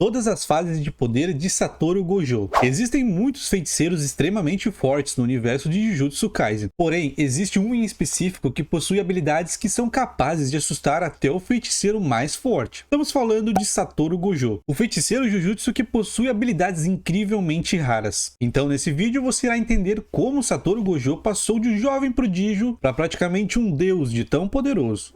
todas as fases de poder de Satoru Gojo. Existem muitos feiticeiros extremamente fortes no universo de Jujutsu Kaisen, porém existe um em específico que possui habilidades que são capazes de assustar até o feiticeiro mais forte. Estamos falando de Satoru Gojo, o feiticeiro Jujutsu que possui habilidades incrivelmente raras. Então nesse vídeo você irá entender como Satoru Gojo passou de um jovem prodígio para praticamente um deus de tão poderoso.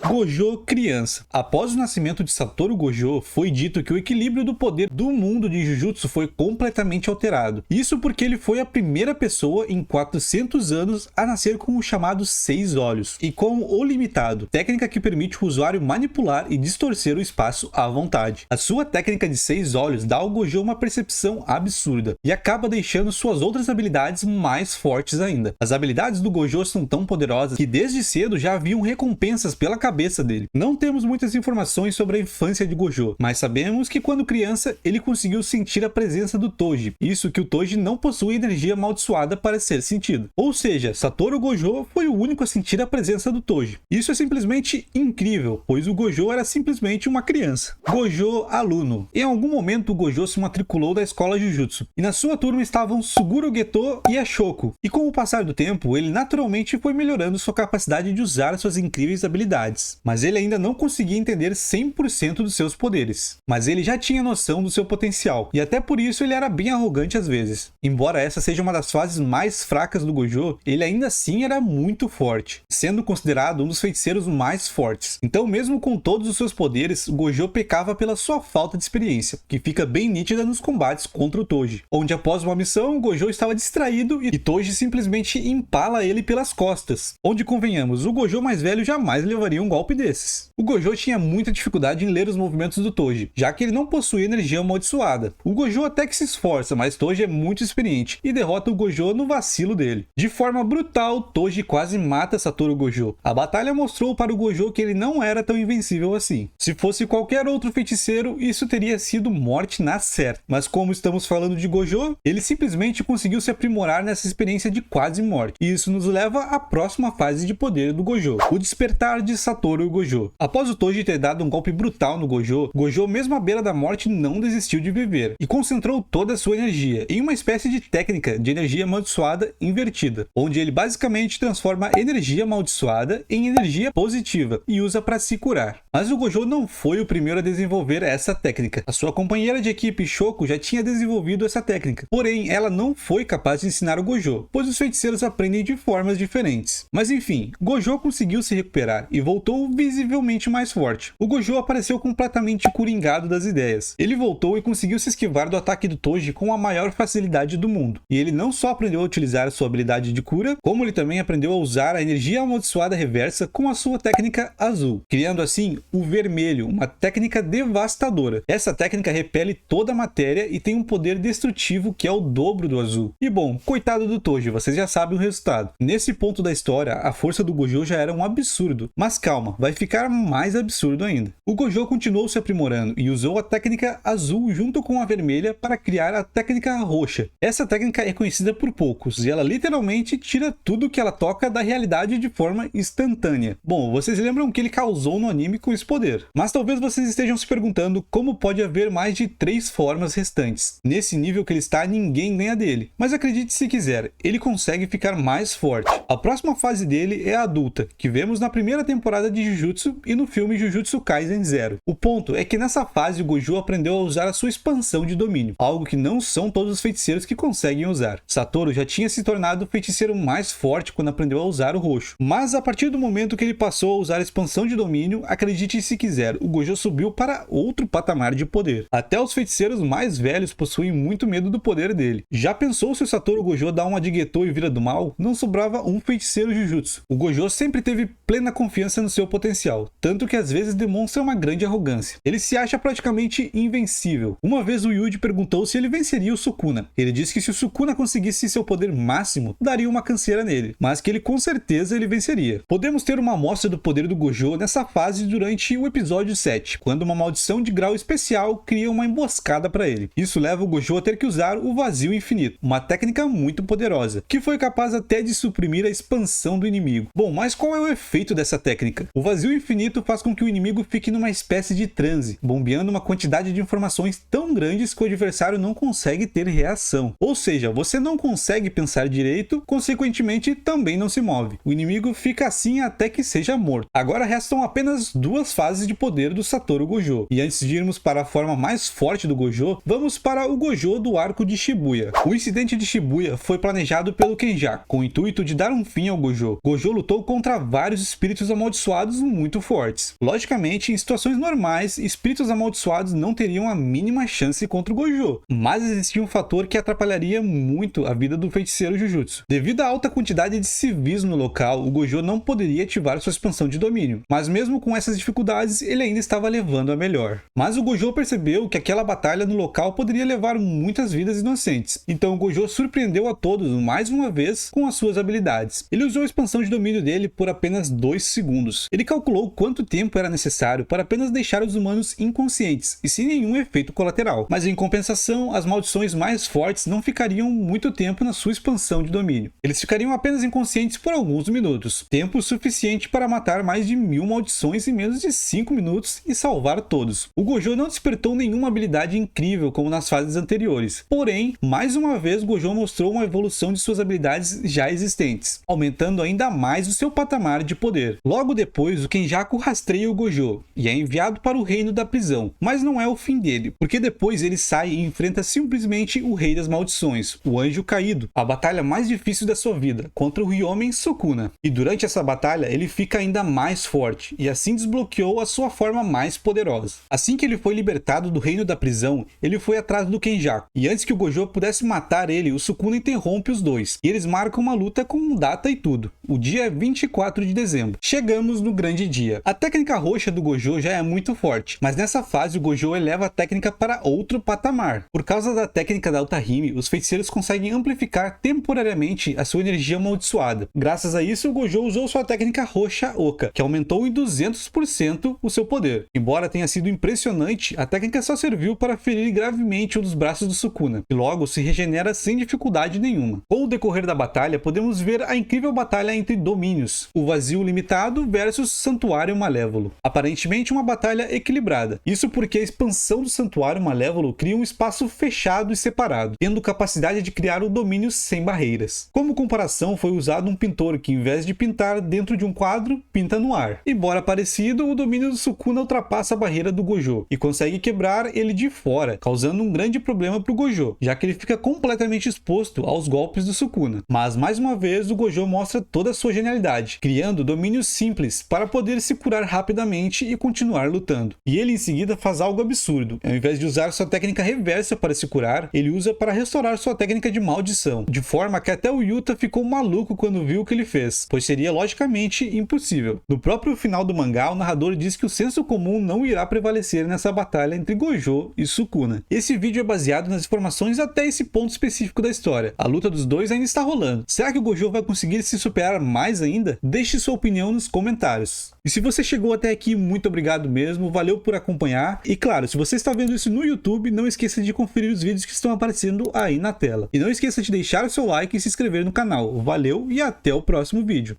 Gojo criança. Após o nascimento de Satoru Gojo, foi dito que o equilíbrio do poder do mundo de Jujutsu foi completamente alterado. Isso porque ele foi a primeira pessoa em 400 anos a nascer com o chamado 6 olhos, e com o limitado, técnica que permite o usuário manipular e distorcer o espaço à vontade. A sua técnica de 6 olhos dá ao Gojo uma percepção absurda, e acaba deixando suas outras habilidades mais fortes ainda. As habilidades do Gojo são tão poderosas que desde cedo já haviam recompensas pela cabeça dele. Não temos muitas informações sobre a infância de Gojo, mas sabemos que quando criança ele conseguiu sentir a presença do Toji, isso que o Toji não possui energia amaldiçoada para ser sentido. Ou seja, Satoru Gojo foi o único a sentir a presença do Toji. Isso é simplesmente incrível, pois o Gojo era simplesmente uma criança. Gojo aluno. Em algum momento o Gojo se matriculou da escola Jujutsu, e na sua turma estavam Suguro Geto e Ashoko, e com o passar do tempo ele naturalmente foi melhorando sua capacidade de usar suas incríveis habilidades. Mas ele ainda não conseguia entender 100% dos seus poderes. Mas ele já tinha noção do seu potencial, e até por isso ele era bem arrogante às vezes. Embora essa seja uma das fases mais fracas do Gojo, ele ainda assim era muito forte, sendo considerado um dos feiticeiros mais fortes. Então mesmo com todos os seus poderes, o Gojo pecava pela sua falta de experiência, que fica bem nítida nos combates contra o Toji, onde após uma missão o Gojo estava distraído e Toji simplesmente empala ele pelas costas, onde convenhamos, o Gojo mais velho jamais levaria um golpe desses. O Gojo tinha muita dificuldade em ler os movimentos do Toji, já que ele não possuía energia amaldiçoada. O Gojo até que se esforça, mas Toji é muito experiente e derrota o Gojo no vacilo dele. De forma brutal, Toji quase mata Satoru Gojo. A batalha mostrou para o Gojo que ele não era tão invencível assim. Se fosse qualquer outro feiticeiro, isso teria sido morte na certa. Mas como estamos falando de Gojo, ele simplesmente conseguiu se aprimorar nessa experiência de quase morte. E isso nos leva à próxima fase de poder do Gojo, o despertar de Satoru Gojo. Após o Toji ter dado um golpe brutal no Gojo, Gojo mesmo à beira da morte não desistiu de viver e concentrou toda a sua energia em uma espécie de técnica de energia amaldiçoada invertida, onde ele basicamente transforma energia amaldiçoada em energia positiva e usa para se curar. Mas o Gojo não foi o primeiro a desenvolver essa técnica. A sua companheira de equipe Shoko já tinha desenvolvido essa técnica, porém ela não foi capaz de ensinar o Gojo, pois os feiticeiros aprendem de formas diferentes. Mas enfim, Gojo conseguiu se recuperar e voltou visivelmente mais forte. O Gojo apareceu completamente coringado das ideias. Ele voltou e conseguiu se esquivar do ataque do Toji com a maior facilidade do mundo. E ele não só aprendeu a utilizar sua habilidade de cura, como ele também aprendeu a usar a energia amaldiçoada reversa com a sua técnica azul, criando assim o vermelho, uma técnica devastadora. Essa técnica repele toda a matéria e tem um poder destrutivo que é o dobro do azul. E bom, coitado do Toji, vocês já sabem o resultado. Nesse ponto da história, a força do Gojo já era um absurdo. Mas calma, vai ficar mais absurdo ainda. O Gojo continuou se aprimorando e usou a técnica azul junto com a vermelha para criar a técnica roxa. Essa técnica é conhecida por poucos e ela literalmente tira tudo que ela toca da realidade de forma instantânea. Bom, vocês lembram que ele causou no anime com esse poder. Mas talvez vocês estejam se perguntando como pode haver mais de 3 formas restantes. Nesse nível que ele está, ninguém ganha dele. Mas acredite se quiser, ele consegue ficar mais forte. A próxima fase dele é a adulta, que vemos na primeira temporada de Jujutsu e no filme Jujutsu Kaisen Zero. O ponto é que nessa fase o Gojo aprendeu a usar a sua expansão de domínio, algo que não são todos os feiticeiros que conseguem usar. Satoru já tinha se tornado o feiticeiro mais forte quando aprendeu a usar o roxo, mas a partir do momento que ele passou a usar a expansão de domínio, acredite se quiser, o Gojo subiu para outro patamar de poder. Até os feiticeiros mais velhos possuem muito medo do poder dele. Já pensou se o Satoru Gojo dá uma de Geto e vira do mal? Não sobrava um feiticeiro Jujutsu. O Gojo sempre teve plena confiança no seu potencial, tanto que às vezes demonstra uma grande arrogância. Ele se acha praticamente invencível. Uma vez o Yuji perguntou se ele venceria o Sukuna. Ele disse que se o Sukuna conseguisse seu poder máximo, daria uma canseira nele, mas que ele com certeza ele venceria. Podemos ter uma amostra do poder do Gojo nessa fase durante o episódio 7, quando uma maldição de grau especial cria uma emboscada para ele. Isso leva o Gojo a ter que usar o vazio infinito, uma técnica muito poderosa, que foi capaz até de suprimir a expansão do inimigo. Bom, mas qual é o efeito dessa técnica? O vazio infinito faz com que o inimigo fique numa espécie de transe, bombeando uma quantidade de informações tão grandes que o adversário não consegue ter reação. Ou seja, você não consegue pensar direito, consequentemente também não se move. O inimigo fica assim até que seja morto. Agora restam apenas duas fases de poder do Satoru Gojo. E antes de irmos para a forma mais forte do Gojo, vamos para o Gojo do arco de Shibuya. O incidente de Shibuya foi planejado pelo Kenjaku, com o intuito de dar um fim ao Gojo. Gojo lutou contra vários espíritos amaldiçoados muito fortes. Logicamente, em situações normais, espíritos amaldiçoados não teriam a mínima chance contra o Gojo, mas existia um fator que atrapalharia muito a vida do feiticeiro Jujutsu. Devido à alta quantidade de civis no local, o Gojo não poderia ativar sua expansão de domínio, mas mesmo com essas dificuldades, ele ainda estava levando a melhor. Mas o Gojo percebeu que aquela batalha no local poderia levar muitas vidas inocentes, então o Gojo surpreendeu a todos mais uma vez com as suas habilidades. Ele usou a expansão de domínio dele por apenas 2 segundos. Ele calculou quanto tempo era necessário para apenas deixar os humanos inconscientes e sem nenhum efeito colateral, mas em compensação, as maldições mais fortes não ficariam muito tempo na sua expansão de domínio. Eles ficariam apenas inconscientes por alguns minutos, tempo suficiente para matar mais de 1000 maldições em menos de 5 minutos e salvar todos. O Gojo não despertou nenhuma habilidade incrível como nas fases anteriores, porém, mais uma vez Gojo mostrou uma evolução de suas habilidades já existentes, aumentando ainda mais o seu patamar de poder. Logo depois, o Kenjaku rastreia o Gojo e é enviado para o reino da prisão, mas não é o fim dele, porque depois ele sai e enfrenta simplesmente o Rei das Maldições, o Anjo Caído, a batalha mais difícil da sua vida, contra o Ryomen Sukuna. E durante essa batalha, ele fica ainda mais forte, e assim desbloqueou a sua forma mais poderosa. Assim que ele foi libertado do reino da prisão, ele foi atrás do Kenjaku, e antes que o Gojo pudesse matar ele, o Sukuna interrompe os dois, e eles marcam uma luta com data e tudo. O dia é 24 de dezembro. Chegamos no grande dia. A técnica roxa do Gojo já é muito forte, mas nessa fase o Gojo eleva a técnica para outro patamar. Por causa da técnica da Alta-Hime, os feiticeiros conseguem amplificar temporariamente a sua energia amaldiçoada. Graças a isso, o Gojo usou sua técnica roxa Oka, que aumentou em 200% o seu poder. Embora tenha sido impressionante, a técnica só serviu para ferir gravemente um dos braços do Sukuna, e logo se regenera sem dificuldade nenhuma. Com o decorrer da batalha, podemos ver a incrível batalha entre domínios, o vazio limitado versus santuário malévolo. Aparentemente uma batalha equilibrada. Isso porque a expansão do santuário malévolo cria um espaço fechado e separado, tendo capacidade de criar o domínio sem barreiras. Como comparação, foi usado um pintor que, em vez de pintar dentro de um quadro, pinta no ar. Embora parecido, o domínio do Sukuna ultrapassa a barreira do Gojo e consegue quebrar ele de fora, causando um grande problema para o Gojo, já que ele fica completamente exposto aos golpes do Sukuna. Mas mais uma vez o Gojo mostra toda a sua genialidade, criando domínios simples para poder se curar rapidamente e continuar lutando. E ele em seguida faz algo absurdo. Ao invés de usar sua técnica reversa para se curar, ele usa para restaurar sua técnica de maldição, de forma que até o Yuta ficou maluco quando viu o que ele fez, pois seria logicamente impossível. No próprio final do mangá, o narrador diz que o senso comum não irá prevalecer nessa batalha entre Gojo e Sukuna. Esse vídeo é baseado nas informações até esse ponto específico da história. A luta dos dois ainda está rolando. Será que o Gojo vai conseguir se superar mais ainda? Deixe sua opinião nos comentários. E se você chegou até aqui, muito obrigado mesmo, valeu por acompanhar. E claro, se você está vendo isso no YouTube, não esqueça de conferir os vídeos que estão aparecendo aí na tela. E não esqueça de deixar o seu like e se inscrever no canal. Valeu e até o próximo vídeo.